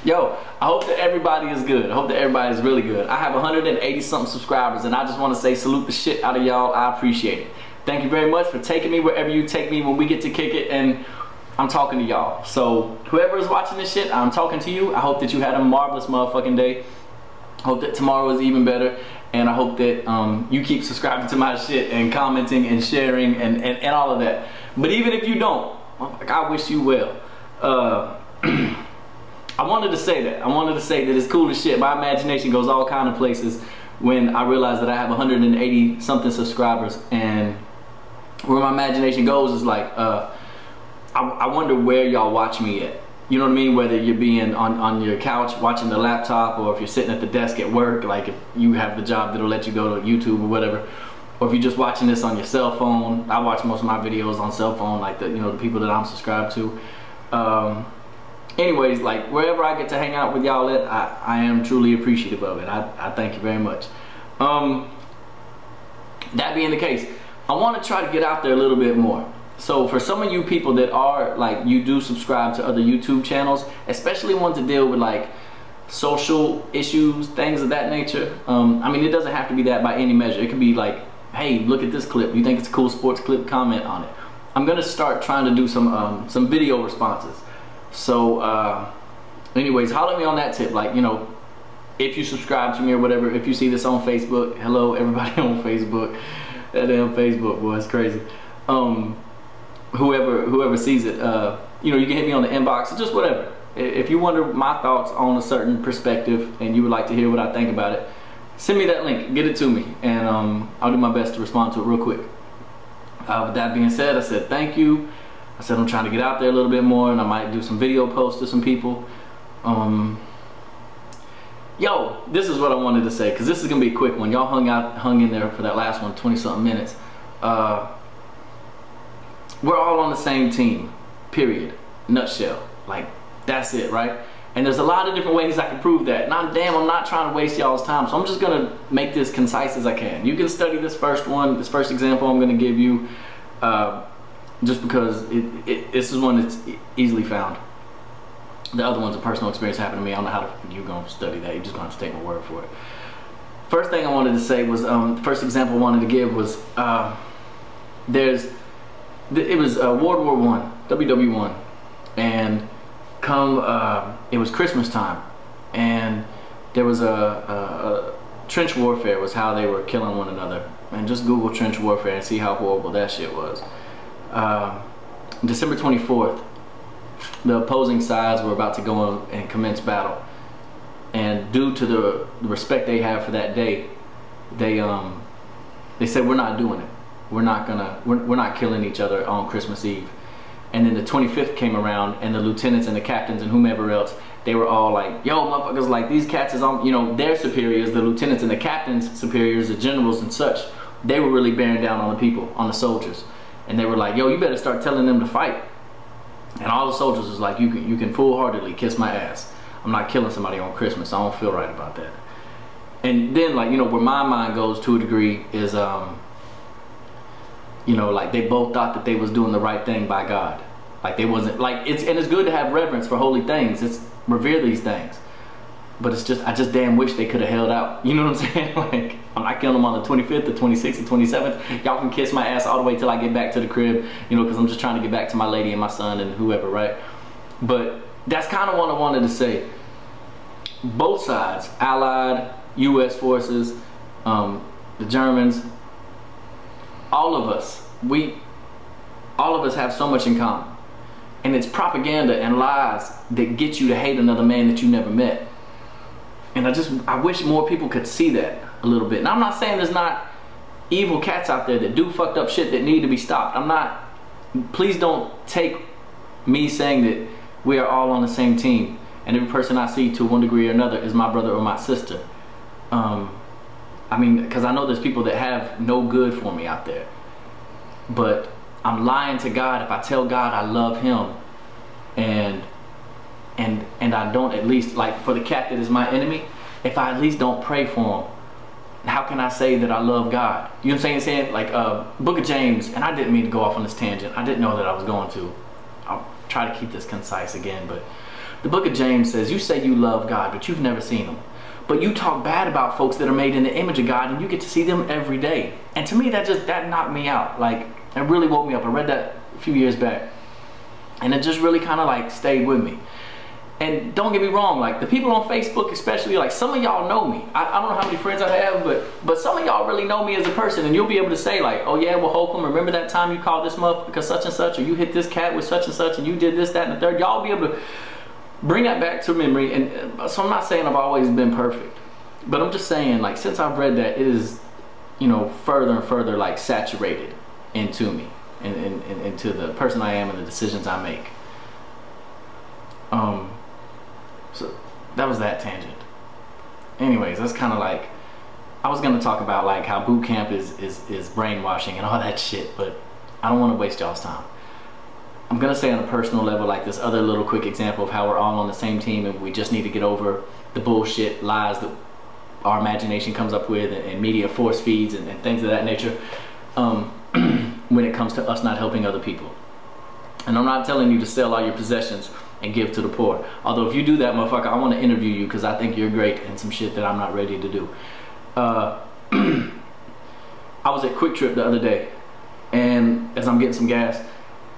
Yo, I hope that everybody is good. I hope that everybody is really good. I have 180 something subscribers, and I just want to say salute the shit out of y'all. I appreciate it. Thank you very much for taking me wherever you take me when we get to kick it, and I'm talking to y'all. So whoever is watching this shit, I'm talking to you. I hope that you had a marvelous motherfucking day. Hope that tomorrow is even better, and I hope that you keep subscribing to my shit and commenting and sharing and all of that. But even if you don't, I wish you well. I wanted to say that. I wanted to say that it's cool as shit. My imagination goes all kind of places when I realize that I have 180 something subscribers, and where my imagination goes is like, I wonder where y'all watch me at. You know what I mean? Whether you're being on your couch watching the laptop, or if you're sitting at the desk at work, like if you have the job that'll let you go to YouTube or whatever, or if you're just watching this on your cell phone. I watch most of my videos on cell phone, like the people that I'm subscribed to. Anyways, like wherever I get to hang out with y'all at, I am truly appreciative of it. I thank you very much. That being the case, I want to try to get out there a little bit more. So for some of you people that are like, you do subscribe to other YouTube channels, especially ones that deal with like social issues, things of that nature. I mean, it doesn't have to be that by any measure. It could be like, hey, look at this clip. You think it's a cool sports clip? Comment on it. I'm gonna start trying to do some video responses. So anyways, holler at me on that tip. Like, if you subscribe to me or whatever, if you see this on Facebook, hello everybody on Facebook. That damn Facebook, boy, it's crazy. Whoever sees it, you can hit me on the inbox or just whatever. If you wonder my thoughts on a certain perspective and you would like to hear what I think about it, send me that link, get it to me, and I'll do my best to respond to it real quick. With that being said, I said thank you. I said I'm trying to get out there a little bit more, and I might do some video posts to some people. Yo, this is what I wanted to say, because this is gonna be a quick one. Y'all hung in there for that last one, 20-something minutes. We're all on the same team, period, nutshell. Like, that's it, right? And there's a lot of different ways I can prove that. And I'm not trying to waste y'all's time, so I'm just gonna make this concise as I can. You can study this first example I'm gonna give you, just because this is one that's easily found. The other one's a personal experience happened to me. I don't know how you're gonna study that. You're just gonna have to take my word for it. First thing I wanted to say was, the first example I wanted to give was, it was World War I, WW1, and it was Christmas time, and there was a trench warfare was how they were killing one another. And just Google trench warfare and see how horrible that shit was. December 24th, the opposing sides were about to go and commence battle, and due to the respect they have for that day, they said, we're not doing it. We're not killing each other on Christmas Eve. And then the 25th came around, and the lieutenants and the captains and whomever else, they were all like, yo, motherfuckers, like, these cats is on, their superiors, the lieutenants and the captains' superiors, the generals and such, they were really bearing down on the people, on the soldiers. And they were like, yo, you better start telling them to fight. And all the soldiers was like, you can full-heartedly kiss my ass. I'm not killing somebody on Christmas. I don't feel right about that. And then, like, where my mind goes to a degree is, like, they both thought that they was doing the right thing by God. Like, they wasn't, like, it's good to have reverence for holy things. It's revere these things. But it's just, I just damn wish they could have held out. You know what I'm saying? Like, I'm not killing them on the 25th, the 26th, the 27th. Y'all can kiss my ass all the way till I get back to the crib, because I'm just trying to get back to my lady and my son and whoever, right? But that's kind of what I wanted to say. Both sides, Allied, U.S. forces, the Germans, all of us have so much in common. And it's propaganda and lies that get you to hate another man that you never met. And I wish more people could see that a little bit. And I'm not saying there's not evil cats out there that do fucked up shit that need to be stopped. Please don't take me saying that we are all on the same team and every person I see to one degree or another is my brother or my sister. I mean, because I know there's people that have no good for me out there. But I'm lying to God if I tell God I love him and I don't at least, like, for the cat that is my enemy, if I at least don't pray for him, how can I say that I love God? You know what I'm saying? Like, Book of James, and I didn't mean to go off on this tangent. I didn't know that I was going to. I'm try to keep this concise again, but the book of James says, you say you love God, but you've never seen him. But you talk bad about folks that are made in the image of God, and you get to see them every day. And to me, that knocked me out. Like, it really woke me up. I read that a few years back, and it just really kind of like stayed with me. And don't get me wrong, like the people on Facebook especially, like some of y'all know me. I don't know how many friends I have, but some of y'all really know me as a person, and you'll be able to say like, oh yeah, well Holcomb, remember that time you called this motherfucker because such and such, or you hit this cat with such and such, and you did this, that, and the third. Y'all be able to bring that back to memory. And so I'm not saying I've always been perfect, but I'm just saying, like, since I've read that, it is, you know, further and further like saturated into me and into the person I am and the decisions I make. So that was that tangent. Anyways, that's kind of like, I was gonna talk about like how boot camp is brainwashing and all that shit, but I don't want to waste y'all's time. I'm gonna say on a personal level, like this other little quick example of how we're all on the same team and we just need to get over the bullshit lies that our imagination comes up with and media force feeds and things of that nature, when it comes to us not helping other people. And I'm not telling you to sell all your possessions and give to the poor. Although if you do that, motherfucker, I want to interview you because I think you're great and some shit that I'm not ready to do. I was at Quick Trip the other day, and as I'm getting some gas,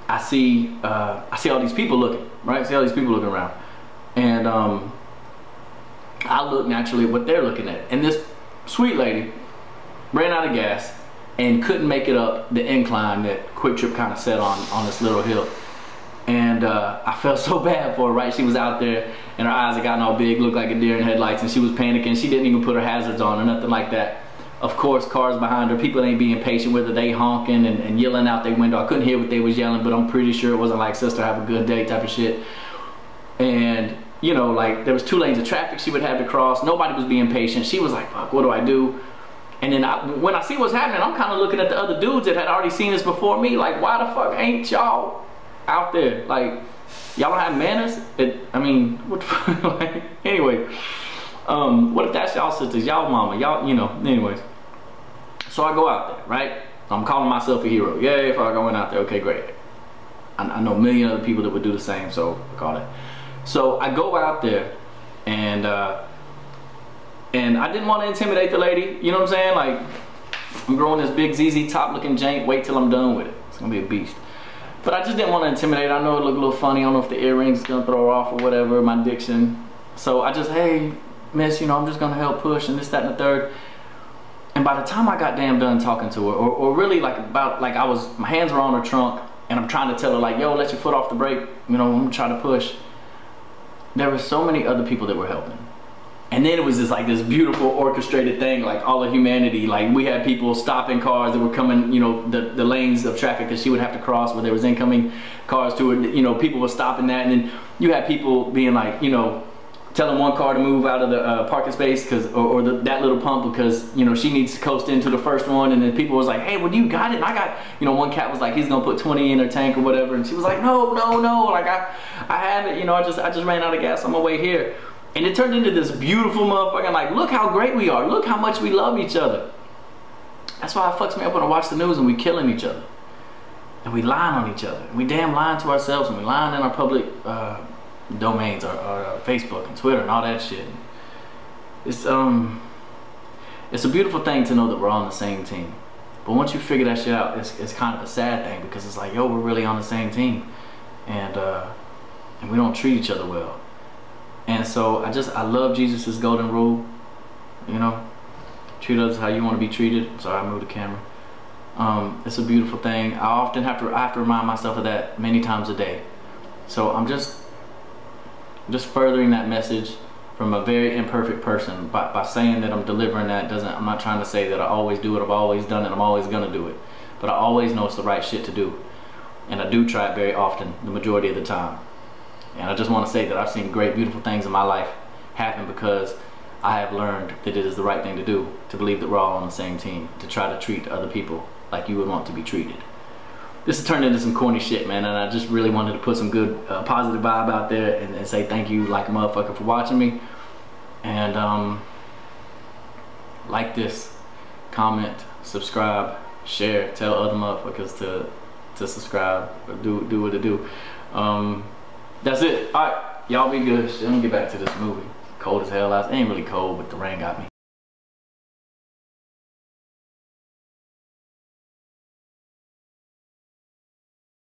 I see all these people looking, right? I see all these people looking around, and I look naturally at what they're looking at. And this sweet lady ran out of gas and couldn't make it up the incline that Quick Trip kind of set on this little hill. And I felt so bad for her, right? She was out there and her eyes had gotten all big, looked like a deer in headlights, and she was panicking. She didn't even put her hazards on or nothing like that. Of course, cars behind her, people ain't being patient with her. They honking and yelling out their window. I couldn't hear what they was yelling, but I'm pretty sure it wasn't like, sister, have a good day type of shit. And, you know, like there was 2 lanes of traffic she would have to cross. Nobody was being patient. She was like, fuck, what do I do? And then when I see what's happening, I'm kind of looking at the other dudes that had already seen this before me, like, why the fuck ain't y'all out there? Like, y'all don't have manners? I mean, what the fuck? Like, anyway, what if that's y'all sisters, y'all mama, y'all, you know, anyways. So I go out there, right? I'm calling myself a hero. Yay, if I go out there, okay, great. I know a million other people that would do the same, so I call it. So I go out there, and I didn't want to intimidate the lady, you know what I'm saying? Like, I'm growing this big ZZ top looking jank, wait till I'm done with it. It's gonna be a beast. But I just didn't want to intimidate. I know it looked a little funny. I don't know if the earrings is gonna throw her off or whatever, my diction. So I just, hey, miss, you know, I'm just gonna help push and this, that, and the third. And by the time I got damn done talking to her, or really like my hands were on her trunk, and I'm trying to tell her like, yo, let your foot off the brake, you know, I'm trying to push. There were so many other people that were helping. And then it was just like this beautiful orchestrated thing, like all of humanity. Like we had people stopping cars that were coming, you know, the lanes of traffic that she would have to cross where there was incoming cars to her. You know, people were stopping that, and then you had people being like, you know, telling one car to move out of the parking space because, or that little pump because, you know, she needs to coast into the first one. And then people was like, hey, well, you got it. And I got, you know, one cat was like, he's gonna put 20 in her tank or whatever, and she was like, no, like I have it, you know, I just ran out of gas on my way here. And it turned into this beautiful motherfucking, like, look how great we are. Look how much we love each other. That's why it fucks me up when I watch the news and we killing each other. And we lying on each other. And we damn lying to ourselves, and we lying in our public domains, or Facebook and Twitter and all that shit. It's a beautiful thing to know that we're all on the same team. But once you figure that shit out, it's kind of a sad thing, because it's like, yo, we're really on the same team. And we don't treat each other well. And so I love Jesus' golden rule, you know, treat others how you want to be treated. Sorry, I moved the camera. It's a beautiful thing. I often have to remind myself of that many times a day. So I'm just furthering that message from a very imperfect person by saying that I'm delivering that. I'm not trying to say that I always do it, I've always done it, I'm always gonna do it. But I always know it's the right shit to do. And I do try it very often, the majority of the time. And I just want to say that I've seen great, beautiful things in my life happen because I have learned that it is the right thing to do, to believe that we're all on the same team, to try to treat other people like you would want to be treated. This has turned into some corny shit, man, and I just really wanted to put some good, positive vibe out there and say thank you like a motherfucker for watching me. And like this, comment, subscribe, share, tell other motherfuckers to subscribe, or do what to do. That's it. All right, y'all be good. Let me get back to this movie. Cold as hell out. It ain't really cold, but the rain got me.